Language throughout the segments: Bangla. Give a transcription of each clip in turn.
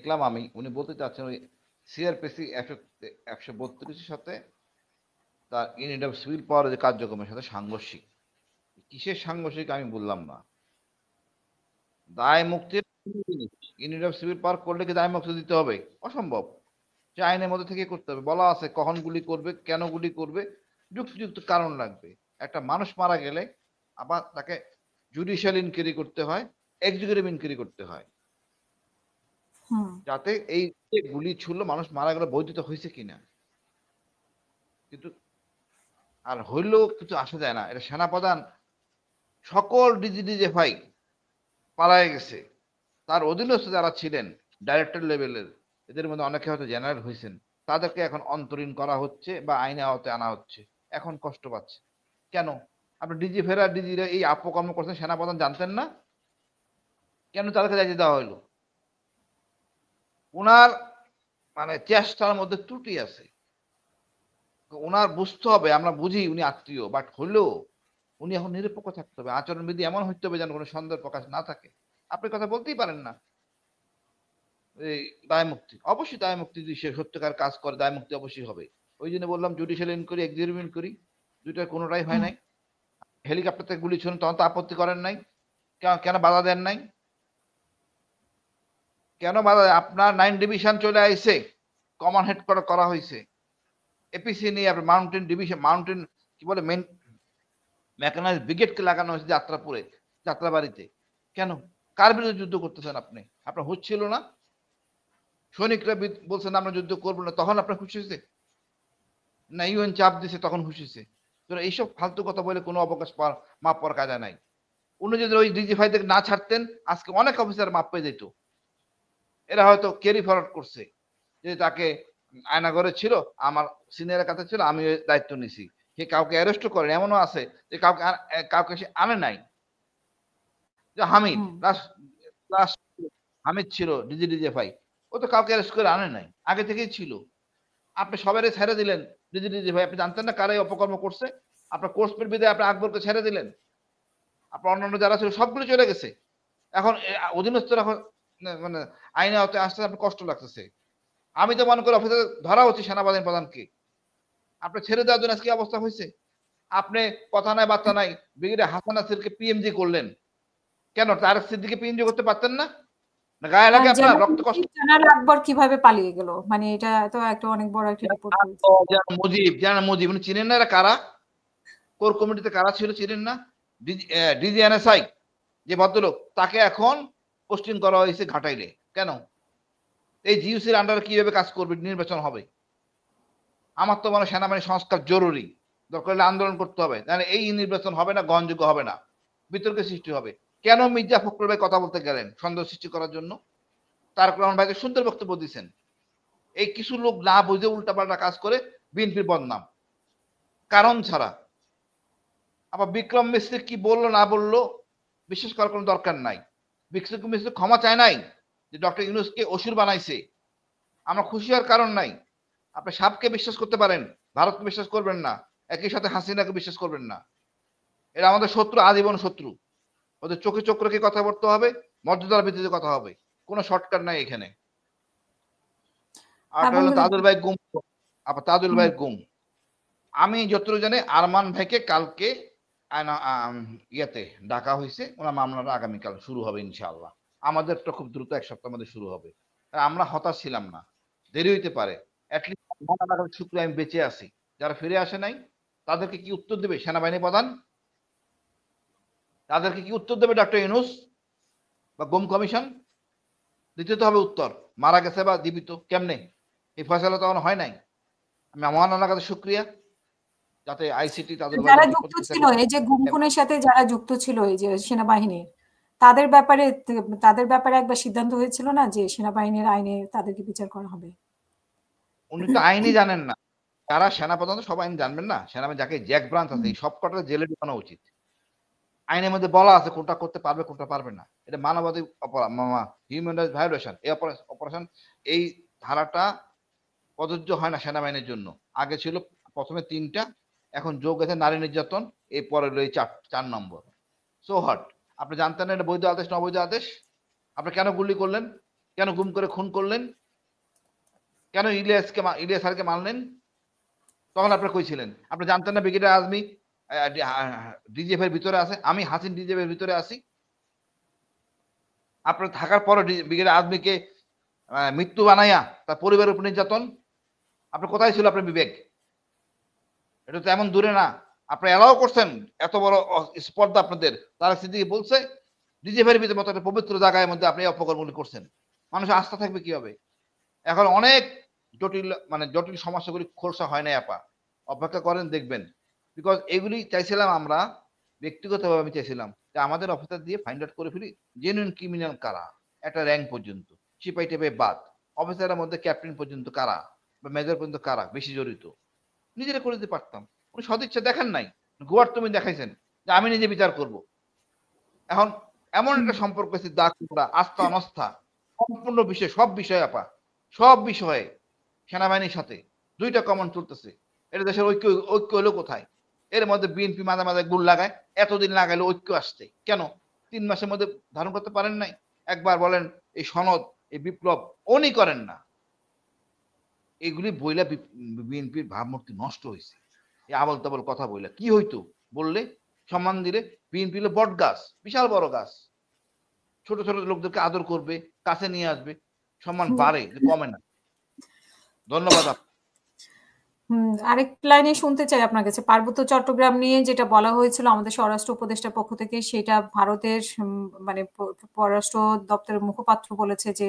দেখলাম আমি উনি বলতে চাচ্ছেন ওই সিআরপিসি 132 সাথে তার ইউনিট অফ সিভিল পাওয়ার যে কার্যক্রমের সাথে সাংঘর্ষিক। কিসের সাংঘর্ষিক আমি বললাম না। দায় মুক্তির ইউনিট অফ সিভিল পাওয়ার করলে কি দায় মুক্তি দিতে হবে? অসম্ভব। সে আইনের মধ্যে থেকে করতে হবে, বলা আছে কখন গুলি করবে, কেন গুলি করবে, যুক্তিযুক্ত কারণ লাগবে। একটা মানুষ মারা গেলে আবার তাকে জুডিশিয়াল ইনকোয়ারি করতে হয়, এক্সিকিউটিভ ইনকোয়ারি করতে হয়, যাতে এই যে গুলি ছুড়লো মানুষ মারা গেল বৈধতা হয়েছে কিনা। কিন্তু আর হইলেও কিছু আসা যায় না। এটা সেনাপ্রধান সকল ডিজিএফআই পালায় গেছে। তার অধীনস্থ যারা ছিলেন ডাইরেক্টর লেভেলের, এদের মধ্যে অনেকে হয়তো জেনারেল হয়েছেন, তাদেরকে এখন অন্তরীণ করা হচ্ছে বা আইনে আওতায় আনা হচ্ছে। এখন কষ্ট পাচ্ছে কেন? আপনি ডিজি ফেরা ডিজিরা এই অপকর্ম করছেন, সেনাপ্রধান জানতেন না? কেন তাদেরকে দায়িত্ব দেওয়া হইলো? ওনার মানে চেষ্টার মধ্যে ত্রুটি আছে। ওনার বুঝতে হবে, আমরা বুঝি উনি আত্মীয়, বাট হলেও উনি এখন নিরপেক্ষ থাকতে হবে। আচরণবিধি এমন হইতে হবে যেন কোনো সন্দেহ প্রকাশ না থাকে। আপনি কথা বলতেই পারেন না। এই দায় মুক্তি, অবশ্যই দায় মুক্তি, যদি সে সত্যকার কাজ করে দায় মুক্তি অবশ্যই হবে। ওই জন্য বললাম জুডিশিয়াল ইনকোয়ারি, এক্সিকিউটিভ ইনকোয়ারি, দুইটার কোনোটাই হয় নাই। হেলিকপ্টার থেকে গুলি ছুড়েন তখন তো আপত্তি করেন নাই, কেন বাধা দেন নাই? কেন বাধা? আপনার 9 ডিভিশন চলে আইছে, কমন হেডকোয়ার্টার করা হয়েছে, এপিসি নিয়ে আপনার মাউন্টেন ডিভিশন, মাউন্টেন কি বলে মেন মেকানাইজ ব্রিগেডকে লাগানো হয়েছে যাত্রাপুরে, যাত্রাবাড়িতে। কেন? কার বিরুদ্ধে যুদ্ধ করতেছেন আপনি? আপনার হচ্ছিল না? সৈনিকরা বলছেন আমরা যুদ্ধ করবো না, তখন আপনার খুশি হয়েছে না? ইউএন চাপ দিছে তখন খুশি হয়েছে? এইসব ফালতু কথা বলে কোনো অবকাশ মাপ পাওয়ার কাজা নাই। উনি যদি ওই ডিজিফাই থেকে না ছাড়তেন আজকে অনেক অফিসার মাপ পেয়ে যেত। এরা হয়তো ক্যারি ফরওয়ার্ড করছে যে তাকে আয়নাঘরে ছিল, আমার সিনিয়রের কাছে ছিল, আমি দায়িত্ব নিছি। সে কাউকে অ্যারেস্ট করেন, এমনও আছে যে কাউকে সে আনে নাই। যে হামিদ হামিদ ছিল ডিজিডিজিএফআই, ও তো কাউকে অ্যারেস্ট করে আনে নাই, আগে থেকেই ছিল। আপনি সবাই ছেড়ে দিলেন ডিজিডিজিএফআই, আপনি জানতেন না কারাই অপকর্ম করছে? আপনার কোর্সের বিদায় আপনি আকবরকে ছেড়ে দিলেন, আপনার অন্যান্য যারা ছিল সবগুলো চলে গেছে। এখন অধীনস্থ এখন মানে আইনে আওতায় আসতে আপনার কষ্ট লাগতেছে। আমি তো মনে করি অফিসার ধরা উচিত সেনাবাহিনী প্রধানকে। আপনি ছেড়ে দেওয়ার জন্য কি অবস্থা হয়েছে? আপনি কথা নাই বার্তা নাই ব্রিগেডিয়ার হাসান নাসিরকে পিএমজি করলেন, কেন তারেক সিদ্দিককে পিএমজি করতে পারতেন না? গায়ে লাগে আপনার রক্ত কষ্ট। জেনারেল আকবর কিভাবে পালিয়ে গেল, মানে এটা তো একটা অনেক বড় একটা রিপোর্ট হয়েছে। মুজিব উনি চিনেন না? এরা কারা? কোর কমিটিতে কারা ছিল চিনেন না? ডিজিএনএসআই যে ভদ্রলোক, তাকে এখন পোস্টিং করা হয়েছে ঘাটাইলে। কেন? এই জিইউসির আন্ডারে কিভাবে কাজ করবে, নির্বাচন হবে? আমার তো মনে হয় সেনাবাহিনী সংস্কার জরুরি, দরকার হলে আন্দোলন করতে হবে, তাহলে এই নির্বাচন হবে না, গ্রহণযোগ্য হবে না, বিতর্কের সৃষ্টি হবে। কেন মির্জা ফখরুল ভাই কথা বলতে গেলেন? সন্দেহ সৃষ্টি করার জন্য। তারেক রহমান ভাইকে সুন্দর বক্তব্য দিচ্ছেন। এই কিছু লোক না বুঝে উল্টাপাল্টা কাজ করে বিএনপির বদনাম কারণ ছাড়া। আবার বিক্রম মিস্ত্রি কি বললো না বললো বিশ্বাস করার কোনো দরকার নাই। বিক্রম মিস্ত্রি ক্ষমা চায় নাই যে ডক্টর ইউনূসকে অসুর বানাইছে। আমরা খুশি হওয়ার কারণ নাই। আপনি সাপকে বিশ্বাস করতে পারেন, ভারতকে বিশ্বাস করবেন না, একই সাথে হাসিনাকে বিশ্বাস করবেন না। এরা আমাদের শত্রু, আজীবন শত্রু। ওদের চোখে চোখ রেখে কথা বলতে হবে, মর্যাদার ভিত্তিতে কথা হবে, কোনো শর্টকাট নাই এখানে। আর হলো তাজুল ভাই গুম, আবার তাজুল ভাইয়ের গুম। আমি যতটুকু জানি আরমান ভাইকে কালকে ইয়াতে ডাকা হয়েছে, ওনার মামলাটা আগামীকাল শুরু হবে ইনশাআল্লাহ। আমাদের তো খুব দ্রুত এক সপ্তাহের মধ্যে শুরু হবে। আমরা হতাশ ছিলাম না, দেরি হইতে পারে, অ্যাটলিস্ট শুক্র আমি বেঁচে আছি। যারা ফিরে আসে নাই তাদেরকে কি উত্তর দেবে সেনাবাহিনী প্রধান? তাদেরকে কি উত্তর দেবে ডক্টর ইউনূস বা গুম কমিশন? দিতে তো হবে উত্তর, মারা গেছে বা জীবিত কেমনে, এই ফয়সালা তখন হয় নাই। আমি মহান আল্লাহর কাছে শুকরিয়া যাতে আইসিটি তাদের যারা যুক্ত ছিল, এই যে গুম খুনের সাথে যারা যুক্ত ছিল এই যে সেনাবাহিনীর, তাদের ব্যাপারে একবার সিদ্ধান্ত হয়েছিল না যে সেনাবাহিনীর আইনে তাদেরকে বিচার করা হবে? উনি তো আইনই জানেন না। যারা সেনাপ্রধান সব আইন জানবেন না। সেনাবাহিনী যাকে জ্যাক ব্রাঞ্চ আছে সব কটা জেলে ঢুকানো উচিত। আইনের মধ্যে বলা আছে কোনটা করতে পারবে কোনটা পারবে না। এটা মানবাধিক অপরাধ, হিউম্যান রাইটস ভায়োলেশন। এই অপারেশন, এই ধারাটা প্রযোজ্য হয় না সেনাবাহিনীর জন্য। আগে ছিল প্রথমে 3টা, এখন যোগ আছে নারী নির্যাতন, এই পরে এই 4 নম্বর। সো হট, আপনি জানতেন না এটা বৈধ আদেশ না অবৈধ আদেশ? আপনি কেন গুলি করলেন? কেন গুম করে খুন করলেন? কেন ইলিয়াস স্যারকে মারলেন? তখন আপনারা কই ছিলেন? আপনি জানতেন না ব্রিগেডিয়ার আজমি ডিজিএফ এর ভিতরে আছে? আমি হাসিন ডিজিএফ এর ভিতরে আছি? আপনার থাকার পরও ব্রিগেডিয়ার আজমিকে মৃত্যু বানাইয়া তার পরিবারের উপর নির্যাতন, আপনার কোথায় ছিল আপনার বিবেক? এটা তো এমন দূরে না। আপনারা এলাও করছেন, এত বড় স্পর্ধা আপনাদের। তারা সিদ্দিকী বলছে ডিজিএফ এর ভিতরে মতো একটা পবিত্র জায়গার মধ্যে আপনি অপকর্মগুলি করছেন। মানুষের আস্থা থাকবে কিভাবে? এখন অনেক জটিল সমস্যাগুলি খোলসা হয় নাই আপা। অপেক্ষা করেন দেখবেন। বিকজ এগুলি চাইছিলাম আমরা, ব্যক্তিগতভাবে আমি চাইছিলাম যে আমাদের অফিসার দিয়ে ফাইন্ড আউট করে ফেলি জেনুইন ক্রিমিনাল কারা, একটা র্যাঙ্ক পর্যন্ত, সিপাহি টেপাহি বাদ, অফিসারের মধ্যে ক্যাপ্টেন পর্যন্ত কারা বা মেজর পর্যন্ত কারা বেশি জড়িত, নিজেরা করে দিতে পারতাম। উনি সদিচ্ছা দেখেন নাই, গোয়ার তুমি দেখাইছেন যে আমি নিজে বিচার করব। এখন এমন একটা সম্পর্ক আছে দা কুমড়া, আস্থা অনাস্থা, সম্পূর্ণ বিষয়, সব বিষয় আপা, সব বিষয়ে সেনাবাহিনীর সাথে দুইটা কমন চলতেছে। এটা দেশের ঐক্য হলো কোথায়? এর মধ্যে বিএনপি মাঝে মাঝে গুল লাগায়, এতদিন লাগাইলো ঐক্য আসছে কেন? 3 মাসের মধ্যে ধারণ করতে পারেন নাই? একবার বলেন এই সনদ, এই বিপ্লব উনি করেন না। এগুলি বইলা বিএনপির ভাবমূর্তি নষ্ট হয়েছে। এই আবল তাবল কথা বইলা কি হইতো? বললে সম্মান দিলে বিএনপি হলো বট গাছ, বিশাল বড় গাছ, ছোট ছোট লোকদেরকে আদর করবে, কাছে নিয়ে আসবে, সম্মান বাড়ে, কমে না। ধন্যবাদ। আরেক লাইনে শুনতে চাই আপনার কাছে, পার্বত্য চট্টগ্রাম নিয়ে যেটা বলা হয়েছিল আমাদের স্বরাষ্ট্র উপদেষ্টার পক্ষ থেকে, সেটা ভারতের মানে পররাষ্ট্র দপ্তরের মুখপাত্র বলেছে যে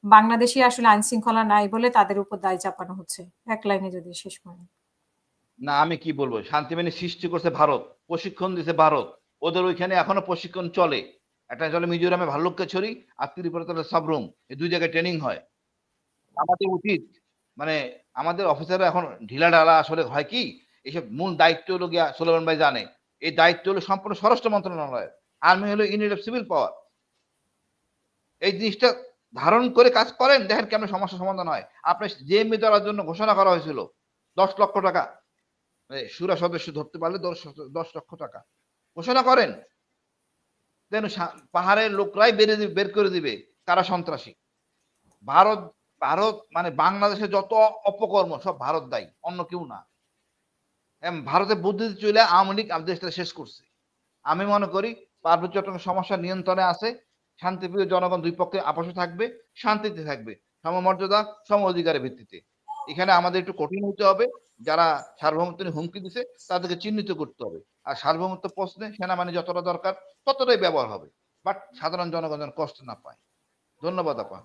বাংলাদেশে আসলে আইন শৃঙ্খলা নাই বলে তাদের উপর দায় চাপানো হচ্ছে। এক লাইনে যদি শেষ করেন। না আমি কি বলবো, শান্তিবাহিনী সৃষ্টি করছে ভারত, প্রশিক্ষণ দিছে ভারত, ওদের ওইখানে এখনো প্রশিক্ষণ চলে। একটা চলে মিজোরামে ভাল্লুকছড়ি আর ত্রিপুরাতে সাবরুম, এই 2 জায়গায় ট্রেনিং হয়। আমাদের উচিত মানে আমাদের অফিসাররা এখন ঢিলা ঢালা আসলে হয় কি, এইসব মূল দায়িত্ব হলো গিয়া সুলেমান ভাই জানে, এই দায়িত্ব হলো সম্পূর্ণ স্বরাষ্ট্র মন্ত্রণালয়। আর্মি হলো ইউনিট অফ সিভিল পাওয়ার। এই জিনিসটা ধারণ করে কাজ করেন, দেখেন কেমন সমস্যা সমাধান হয়। আপনার জেএমবি ধরার জন্য ঘোষণা করা হয়েছিল 10 লক্ষ টাকা, সুরা সদস্য ধরতে পারলে 10 লক্ষ টাকা ঘোষণা করেন। দেন পাহাড়ের লোকরাই বের করে দিবে কারা সন্ত্রাসী। ভারত ভারত মানে বাংলাদেশে যত অপকর্ম সব ভারত দায়ী, অন্য কেউ না। ভারতের বুদ্ধিতে চলে আওয়ামী লীগ দেশটা শেষ করছে। আমি মনে করি পার্বত্য চট্টগ্রামের সমস্যা নিয়ন্ত্রণে আছে, শান্তিপ্রিয় জনগণ দুই পক্ষে আপোষে থাকবে, শান্তিতে থাকবে, সমমর্যাদা সম অধিকারের ভিত্তিতে। এখানে আমাদের একটু কঠিন হতে হবে, যারা সার্বভৌমত্ব হুমকি দিছে তাদেরকে চিহ্নিত করতে হবে। আর সার্বভৌমত্ব প্রশ্নে সেনাবাহিনী যতটা দরকার ততটাই ব্যবহার হবে, বাট সাধারণ জনগণ যেন কষ্ট না পায়। ধন্যবাদ আপা।